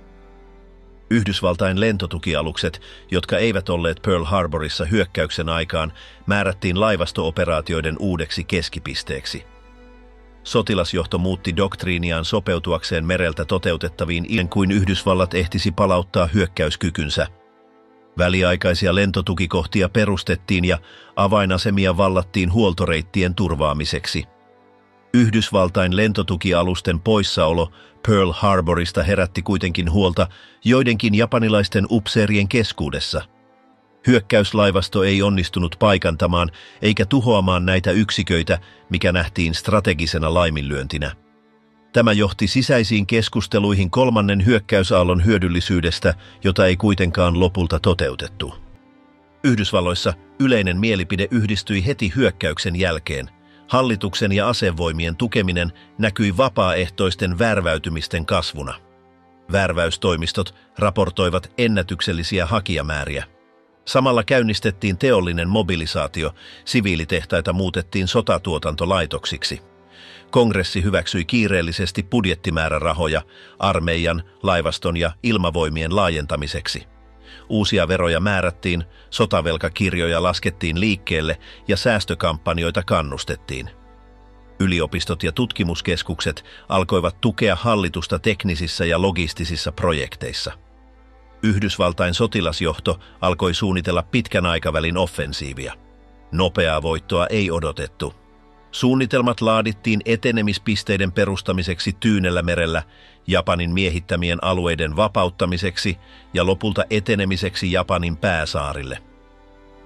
Yhdysvaltain lentotukialukset, jotka eivät olleet Pearl Harborissa hyökkäyksen aikaan, määrättiin laivasto-operaatioiden uudeksi keskipisteeksi. Sotilasjohto muutti doktriiniaan sopeutuakseen mereltä toteutettaviin ennen kuin Yhdysvallat ehtisi palauttaa hyökkäyskykynsä. Väliaikaisia lentotukikohtia perustettiin ja avainasemia vallattiin huoltoreittien turvaamiseksi. Yhdysvaltain lentotukialusten poissaolo Pearl Harborista herätti kuitenkin huolta joidenkin japanilaisten upseerien keskuudessa. Hyökkäyslaivasto ei onnistunut paikantamaan eikä tuhoamaan näitä yksiköitä, mikä nähtiin strategisena laiminlyöntinä. Tämä johti sisäisiin keskusteluihin kolmannen hyökkäysaallon hyödyllisyydestä, jota ei kuitenkaan lopulta toteutettu. Yhdysvalloissa yleinen mielipide yhdistyi heti hyökkäyksen jälkeen. Hallituksen ja asevoimien tukeminen näkyi vapaaehtoisten värväytymisten kasvuna. Värväystoimistot raportoivat ennätyksellisiä hakijamääriä. Samalla käynnistettiin teollinen mobilisaatio, siviilitehtaita muutettiin sotatuotantolaitoksiksi. Kongressi hyväksyi kiireellisesti budjettimäärärahoja armeijan, laivaston ja ilmavoimien laajentamiseksi. Uusia veroja määrättiin, sotavelkakirjoja laskettiin liikkeelle ja säästökampanjoita kannustettiin. Yliopistot ja tutkimuskeskukset alkoivat tukea hallitusta teknisissä ja logistisissa projekteissa. Yhdysvaltain sotilasjohto alkoi suunnitella pitkän aikavälin offensiivia. Nopeaa voittoa ei odotettu. Suunnitelmat laadittiin etenemispisteiden perustamiseksi Tyynellämerellä, Japanin miehittämien alueiden vapauttamiseksi ja lopulta etenemiseksi Japanin pääsaarille.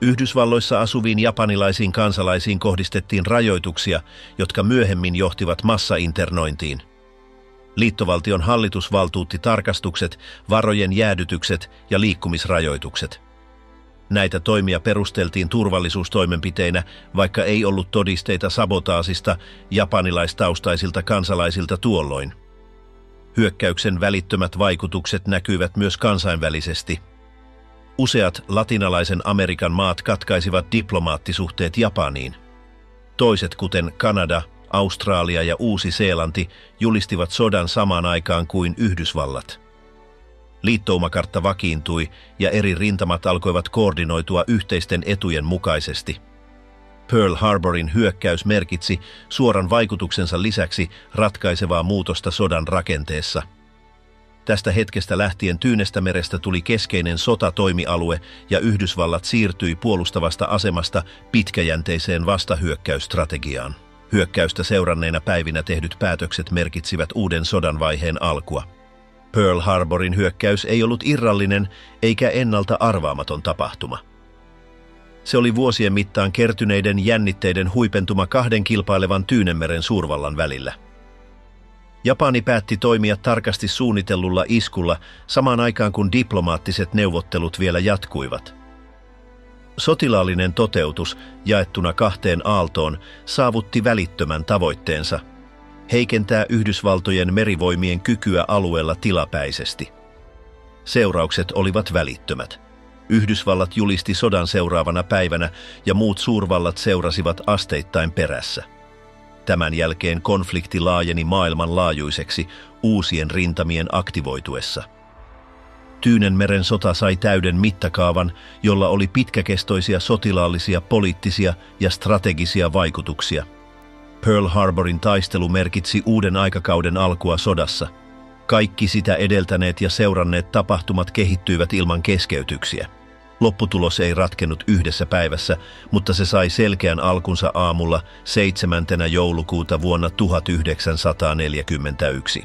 Yhdysvalloissa asuviin japanilaisiin kansalaisiin kohdistettiin rajoituksia, jotka myöhemmin johtivat massainternointiin. Liittovaltion hallitus valtuutti tarkastukset, varojen jäädytykset ja liikkumisrajoitukset. Näitä toimia perusteltiin turvallisuustoimenpiteinä, vaikka ei ollut todisteita sabotaasista japanilaistaustaisilta kansalaisilta tuolloin. Hyökkäyksen välittömät vaikutukset näkyivät myös kansainvälisesti. Useat latinalaisen Amerikan maat katkaisivat diplomaattisuhteet Japaniin. Toiset, kuten Kanada, Australia ja Uusi-Seelanti, julistivat sodan samaan aikaan kuin Yhdysvallat. Liittoumakartta vakiintui ja eri rintamat alkoivat koordinoitua yhteisten etujen mukaisesti. Pearl Harborin hyökkäys merkitsi suoran vaikutuksensa lisäksi ratkaisevaa muutosta sodan rakenteessa. Tästä hetkestä lähtien Tyynestämerestä tuli keskeinen sotatoimialue ja Yhdysvallat siirtyi puolustavasta asemasta pitkäjänteiseen vastahyökkäysstrategiaan. Hyökkäystä seuranneina päivinä tehdyt päätökset merkitsivät uuden sodan vaiheen alkua. Pearl Harborin hyökkäys ei ollut irrallinen eikä ennalta arvaamaton tapahtuma. Se oli vuosien mittaan kertyneiden jännitteiden huipentuma kahden kilpailevan Tyynenmeren suurvallan välillä. Japani päätti toimia tarkasti suunnitellulla iskulla samaan aikaan kun diplomaattiset neuvottelut vielä jatkuivat. Sotilaallinen toteutus jaettuna kahteen aaltoon saavutti välittömän tavoitteensa: heikentää Yhdysvaltojen merivoimien kykyä alueella tilapäisesti. Seuraukset olivat välittömät. Yhdysvallat julisti sodan seuraavana päivänä ja muut suurvallat seurasivat asteittain perässä. Tämän jälkeen konflikti laajeni maailmanlaajuiseksi uusien rintamien aktivoituessa. Tyynenmeren sota sai täyden mittakaavan, jolla oli pitkäkestoisia sotilaallisia, poliittisia ja strategisia vaikutuksia. Pearl Harborin taistelu merkitsi uuden aikakauden alkua sodassa. Kaikki sitä edeltäneet ja seuranneet tapahtumat kehittyivät ilman keskeytyksiä. Lopputulos ei ratkennut yhdessä päivässä, mutta se sai selkeän alkunsa aamulla 7. joulukuuta vuonna 1941.